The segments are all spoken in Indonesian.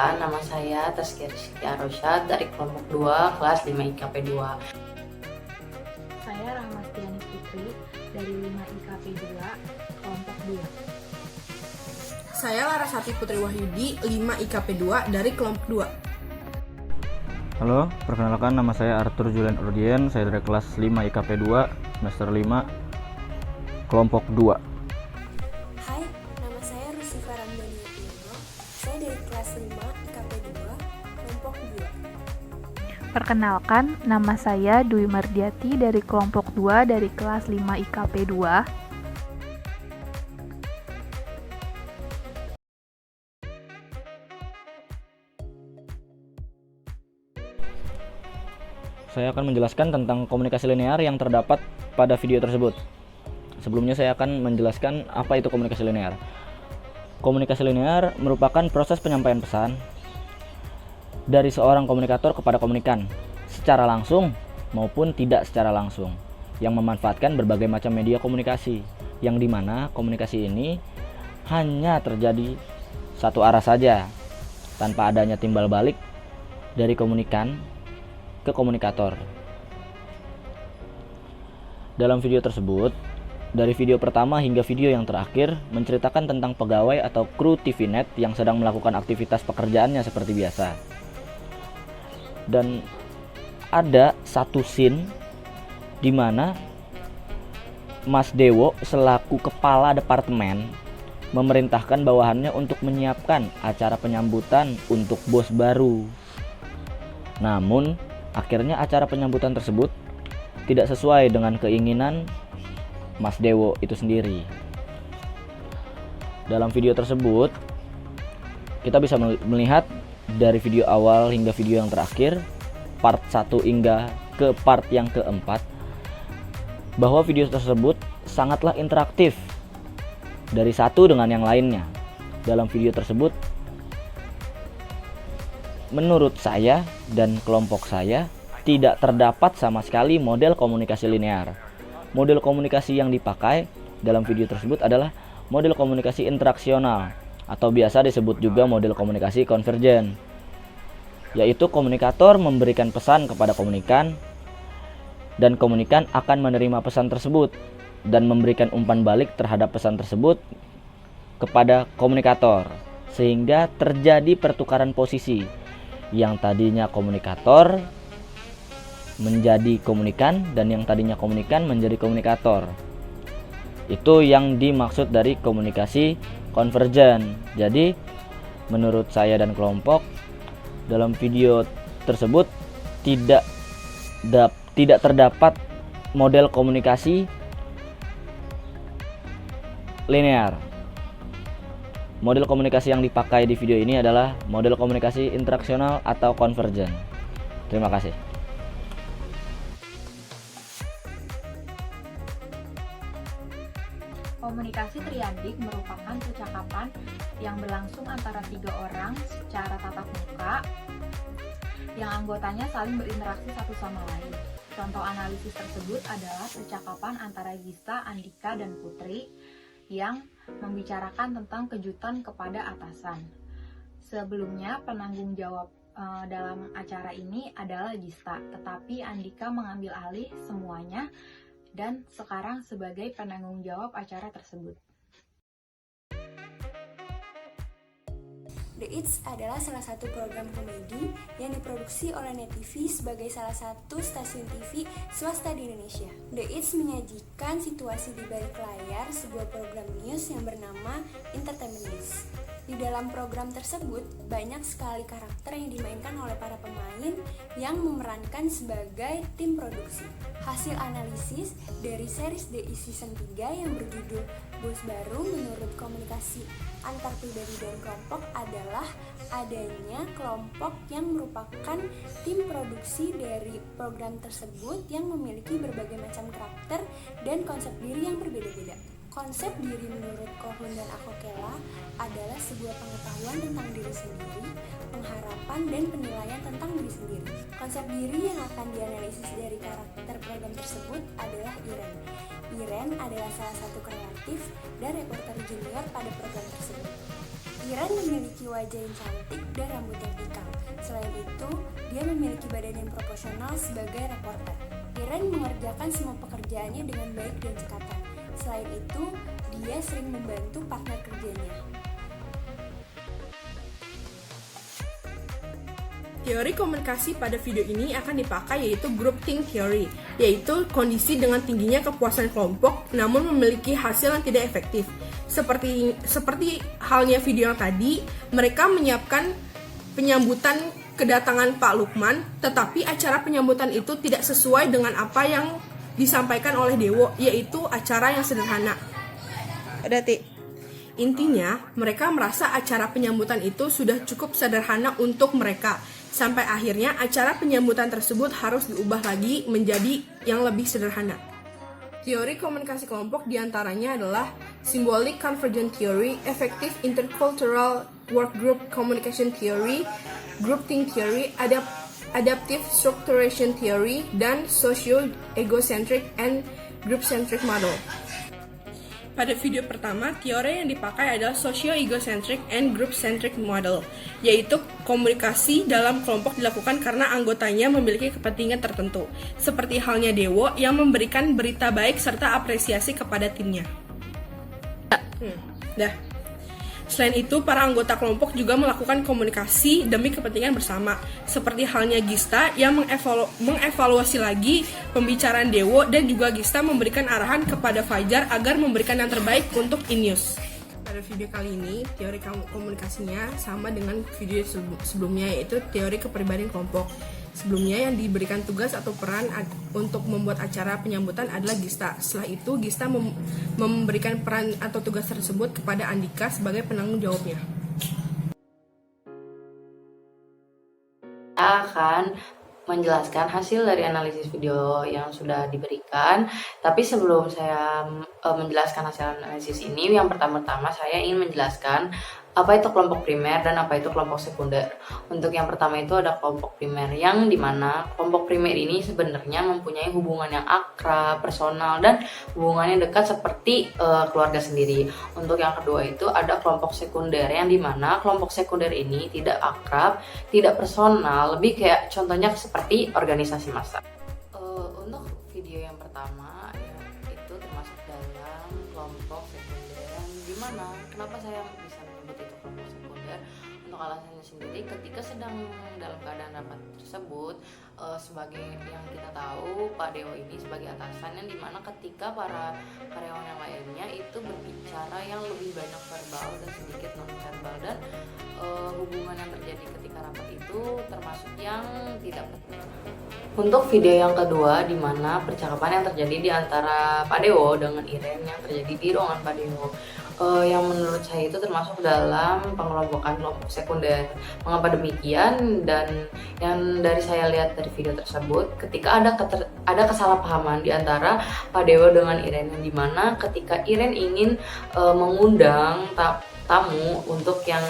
Perkenalkan, nama saya Taskia Rizky Arosyad dari kelompok 2, kelas 5 IKP 2. Saya Rahmastiani Putri dari 5 IKP 2, kelompok 2. Saya Larasati Putri Wahyudi, 5 IKP 2 dari kelompok 2. Halo, perkenalkan nama saya Arthur Julian Urdien, saya dari kelas 5 IKP 2, semester 5, kelompok 2. Hai, nama saya Rusifa Ramdhani Yudhoyono, saya dari kelas 5 IKP 2, kelompok 2. Perkenalkan, nama saya Dwi Mardiati dari kelompok 2 dari kelas 5 IKP 2. Saya akan menjelaskan tentang komunikasi linear yang terdapat pada video tersebut. Sebelumnya saya akan menjelaskan apa itu komunikasi linear. Komunikasi linear merupakan proses penyampaian pesan dari seorang komunikator kepada komunikan, secara langsung maupun tidak secara langsung, yang memanfaatkan berbagai macam media komunikasi, yang dimana komunikasi ini hanya terjadi satu arah saja, tanpa adanya timbal balik dari komunikan ke komunikator. Dalam video tersebut, dari video pertama hingga video yang terakhir menceritakan tentang pegawai atau kru TVNet yang sedang melakukan aktivitas pekerjaannya seperti biasa. Dan ada satu scene di mana Mas Dewo selaku kepala departemen memerintahkan bawahannya untuk menyiapkan acara penyambutan untuk bos baru. Namun akhirnya acara penyambutan tersebut tidak sesuai dengan keinginan Mas Dewo itu sendiri. Dalam video tersebut, kita bisa melihat dari video awal hingga video yang terakhir, part 1 hingga ke part yang keempat, bahwa video tersebut sangatlah interaktif dari satu dengan yang lainnya. Dalam video tersebut, menurut saya dan kelompok saya tidak terdapat sama sekali model komunikasi linear. Model komunikasi yang dipakai dalam video tersebut adalah model komunikasi interaksional atau biasa disebut juga model komunikasi konvergen, yaitu komunikator memberikan pesan kepada komunikan dan komunikan akan menerima pesan tersebut dan memberikan umpan balik terhadap pesan tersebut kepada komunikator, sehingga terjadi pertukaran posisi. Yang tadinya komunikator menjadi komunikan dan yang tadinya komunikan menjadi komunikator. Itu yang dimaksud dari komunikasi konvergen. Jadi menurut saya dan kelompok, dalam video tersebut tidak terdapat model komunikasi linear. Model komunikasi yang dipakai di video ini adalah model komunikasi interaksional atau konvergen. Terima kasih. Komunikasi triadik merupakan percakapan yang berlangsung antara 3 orang secara tatap muka, yang anggotanya saling berinteraksi satu sama lain. Contoh analisis tersebut adalah percakapan antara Gista, Andika, dan Putri yang membicarakan tentang kejutan kepada atasan. Sebelumnya penanggung jawab dalam acara ini adalah Gista, tetapi Andika mengambil alih semuanya dan sekarang sebagai penanggung jawab acara tersebut. The It's adalah salah satu program komedi yang diproduksi oleh Net TV sebagai salah satu stasiun TV swasta di Indonesia. The It's menyajikan situasi di balik layar sebuah program news yang bernama Entertainment News. Di dalam program tersebut, banyak sekali karakter yang dimainkan oleh para pemain yang memerankan sebagai tim produksi. Hasil analisis dari series The It's Season 3 yang berjudul Bos Baru menurut komunikasi antar pribadi dan kelompok adalah adanya kelompok yang merupakan tim produksi dari program tersebut yang memiliki berbagai macam karakter dan konsep diri yang berbeda-beda. Konsep diri menurut Kohun dan Akokela adalah sebuah pengetahuan tentang diri sendiri, pengharapan dan penilaian tentang diri sendiri. Konsep diri yang akan dianalisis dari karakter program tersebut adalah Iren. Iren adalah salah satu kreatif dan reporter junior pada program tersebut. Iren memiliki wajah yang cantik dan rambut yang ikal. Selain itu, dia memiliki badan yang proporsional sebagai reporter. Iren mengerjakan semua pekerjaannya dengan baik dan cekatan. Selain itu, dia sering membantu partner kerjanya. Teori komunikasi pada video ini akan dipakai yaitu group think theory, yaitu kondisi dengan tingginya kepuasan kelompok namun memiliki hasil yang tidak efektif. Seperti halnya video yang tadi, mereka menyiapkan penyambutan kedatangan Pak Lukman, tetapi acara penyambutan itu tidak sesuai dengan apa yang disampaikan oleh Dewo, yaitu acara yang sederhana. Intinya, mereka merasa acara penyambutan itu sudah cukup sederhana untuk mereka. Sampai akhirnya acara penyambutan tersebut harus diubah lagi menjadi yang lebih sederhana. Teori komunikasi kelompok diantaranya adalah Symbolic Convergence Theory, Effective Intercultural Workgroup Communication Theory, Group Think Theory, Adaptive Structuration Theory, dan Socio-Egocentric and Group-Centric Model. Pada video pertama, teori yang dipakai adalah Socio-Egocentric and Group-Centric Model, yaitu komunikasi dalam kelompok dilakukan karena anggotanya memiliki kepentingan tertentu, seperti halnya Dewo yang memberikan berita baik serta apresiasi kepada timnya. Selain itu, para anggota kelompok juga melakukan komunikasi demi kepentingan bersama, seperti halnya Gista yang mengevaluasi lagi pembicaraan Dewo, dan juga Gista memberikan arahan kepada Fajar agar memberikan yang terbaik untuk Inews. Pada video kali ini, teori komunikasinya sama dengan video sebelumnya, yaitu teori kepribadian kelompok. Sebelumnya yang diberikan tugas atau peran untuk membuat acara penyambutan adalah Gista. Setelah itu, Gista memberikan peran atau tugas tersebut kepada Andika sebagai penanggung jawabnya. Akan menjelaskan hasil dari analisis video yang sudah diberikan. Tapi sebelum saya menjelaskan hasil analisis ini, yang pertama-tama saya ingin menjelaskan apa itu kelompok primer dan apa itu kelompok sekunder. Untuk yang pertama itu ada kelompok primer, yang dimana kelompok primer ini sebenarnya mempunyai hubungan yang akrab, personal, dan hubungannya dekat seperti keluarga sendiri. Untuk yang kedua itu ada kelompok sekunder, yang dimana kelompok sekunder ini tidak akrab, tidak personal, lebih kayak contohnya seperti organisasi massa. Untuk video yang pertama ya, itu termasuk dalam kelompok sekunder, yang dimana kenapa saya bisa menyebut itu kelompok sekunder. Untuk alasannya sendiri, ketika sedang dalam keadaan rapat tersebut, sebagai yang kita tahu Pak Dewo ini sebagai atasan, yang dimana ketika para karyawan yang lainnya itu berbicara yang lebih banyak verbal dan sedikit non verbal, dan hubungan yang terjadi ketika rapat itu termasuk yang tidak penting. Untuk video yang kedua, di mana percakapan yang terjadi di antara Pak Dewo dengan Iren yang terjadi di ruangan Pak Dewo, yang menurut saya itu termasuk dalam pengelompokan kelompok sekunder. Mengapa demikian? Dan yang dari saya lihat dari video tersebut, ketika ada kesalahpahaman di antara Pak Dewo dengan Iren, yang dimana ketika Iren ingin mengundang tamu untuk yang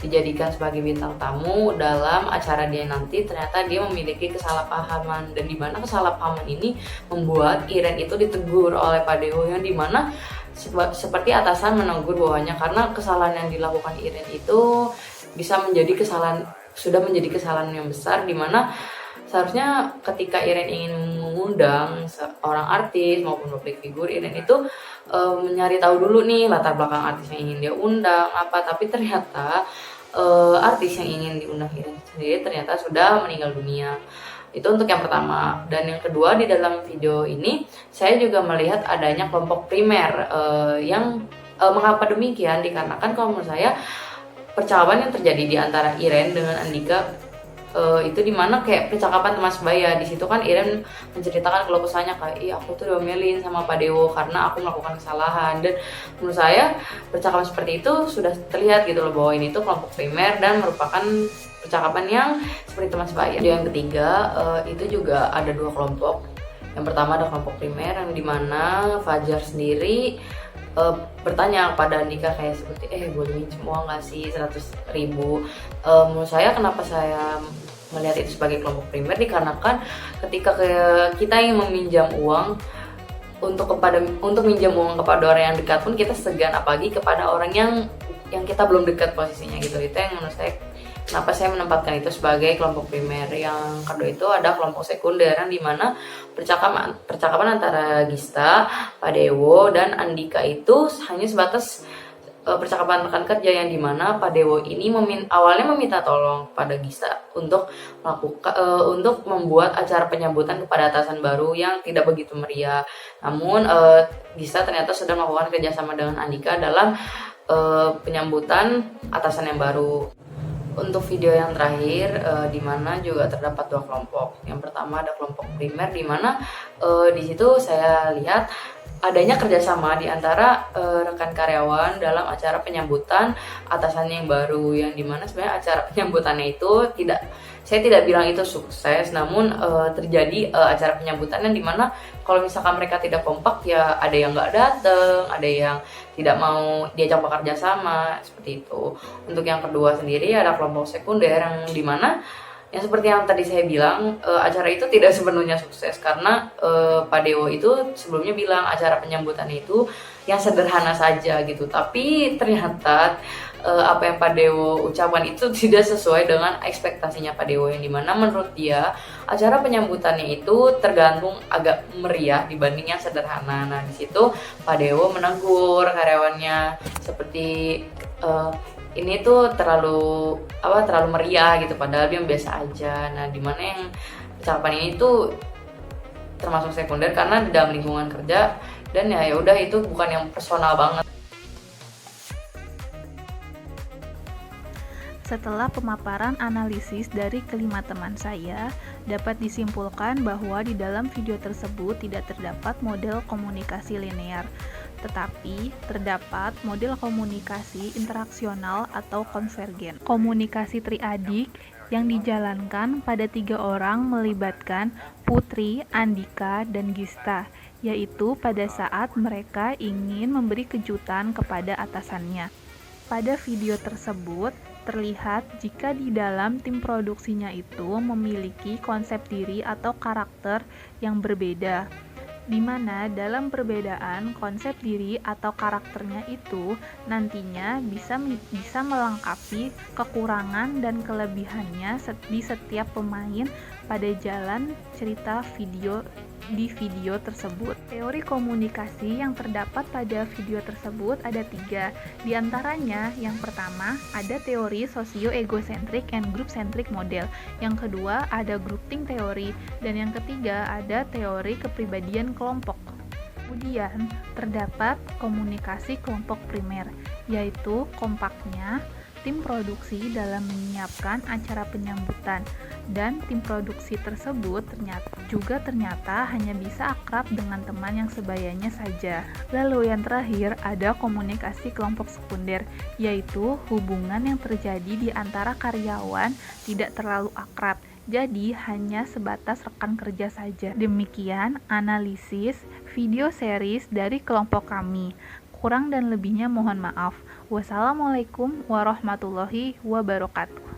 dijadikan sebagai bintang tamu dalam acara dia nanti, ternyata dia memiliki kesalahpahaman, dan dimana kesalahpahaman ini membuat Iren itu ditegur oleh Pak Dewo, yang dimana seperti atasan menegur bahwanya karena kesalahan yang dilakukan Iren itu sudah menjadi kesalahan yang besar, dimana seharusnya ketika Iren ingin mengundang seorang artis maupun public figure, Iren itu mencari tahu dulu nih latar belakang artis yang ingin dia undang apa, tapi ternyata artis yang ingin diundang Iren sendiri ternyata sudah meninggal dunia. Itu untuk yang pertama. Dan yang kedua, di dalam video ini saya juga melihat adanya kelompok primer, yang mengapa demikian, dikarenakan kalau menurut saya percakapan yang terjadi di antara Iren dengan Andika itu dimana kayak percakapan teman sebaya. Di situ kan Iren menceritakan keluh kesahnya kayak, aku tuh diomelin sama Pak Dewo karena aku melakukan kesalahan. Dan menurut saya percakapan seperti itu sudah terlihat gitu loh, bahwa ini tuh kelompok primer dan merupakan percakapan yang seperti teman sebaya. Yang ketiga, itu juga ada dua kelompok. Yang pertama ada kelompok primer, yang dimana Fajar sendiri bertanya kepada Andika kayak seperti, boleh minjem uang nggak sih 100.000. Menurut saya, kenapa saya melihat itu sebagai kelompok primer, dikarenakan ketika kita yang meminjam uang untuk minjam uang kepada orang yang dekat pun kita segan, apalagi kepada orang yang yang kita belum dekat posisinya gitu. Itu yang menurut saya kenapa saya menempatkan itu sebagai kelompok primer. Yang kedua itu ada kelompok sekunder, yang dimana percakapan antara Gista, Pak Dewo, dan Andika itu hanya sebatas percakapan rekan kerja, yang dimana Pak Dewo ini awalnya meminta tolong pada Gista untuk untuk membuat acara penyambutan kepada atasan baru yang tidak begitu meriah. Namun Gista ternyata sudah melakukan kerjasama dengan Andika dalam penyambutan atasan yang baru. Untuk video yang terakhir, di mana juga terdapat dua kelompok. Yang pertama ada kelompok primer, di mana di situ saya lihat adanya kerjasama di antara rekan karyawan dalam acara penyambutan atasannya yang baru, yang dimana sebenarnya acara penyambutannya itu saya tidak bilang itu sukses, namun terjadi acara penyambutan yang dimana kalau misalkan mereka tidak kompak, ya ada yang nggak datang, ada yang tidak mau diajak bekerja sama, seperti itu. Untuk yang kedua sendiri ada kelompok sekunder, yang dimana yang seperti yang tadi saya bilang, acara itu tidak sepenuhnya sukses karena Pak Dewo itu sebelumnya bilang acara penyambutan itu yang sederhana saja gitu. Tapi ternyata apa yang Pak Dewo ucapkan itu tidak sesuai dengan ekspektasinya Pak Dewo, yang dimana menurut dia acara penyambutannya itu tergantung agak meriah dibanding yang sederhana. Nah, di situ Pak Dewo menegur karyawannya seperti ini tuh terlalu meriah gitu, padahal dia biasa aja. Nah, dimana yang percakapan ini tuh termasuk sekunder karena di dalam lingkungan kerja, dan ya udah itu bukan yang personal banget. Setelah pemaparan analisis dari kelima teman saya, dapat disimpulkan bahwa di dalam video tersebut tidak terdapat model komunikasi linear, tetapi terdapat model komunikasi interaksional atau konvergen. Komunikasi triadik yang dijalankan pada 3 orang melibatkan Putri, Andika, dan Gista, yaitu pada saat mereka ingin memberi kejutan kepada atasannya. Pada video tersebut, terlihat jika di dalam tim produksinya itu memiliki konsep diri atau karakter yang berbeda, di mana dalam perbedaan konsep diri atau karakternya itu nantinya bisa melengkapi kekurangan dan kelebihannya di setiap pemain pada jalan cerita di video tersebut. Teori komunikasi yang terdapat pada video tersebut ada 3. Di antaranya, yang pertama ada teori sosio-egocentrik and group-centric model. Yang kedua ada grouping teori, dan yang ketiga ada teori kepribadian kelompok. Kemudian terdapat komunikasi kelompok primer, yaitu kompaknya tim produksi dalam menyiapkan acara penyambutan, dan tim produksi tersebut ternyata hanya bisa akrab dengan teman yang sebayanya saja. Lalu yang terakhir ada komunikasi kelompok sekunder, yaitu hubungan yang terjadi di antara karyawan tidak terlalu akrab, jadi hanya sebatas rekan kerja saja. Demikian analisis video series dari kelompok kami. Kurang dan lebihnya mohon maaf. Wassalamualaikum warahmatullahi wabarakatuh.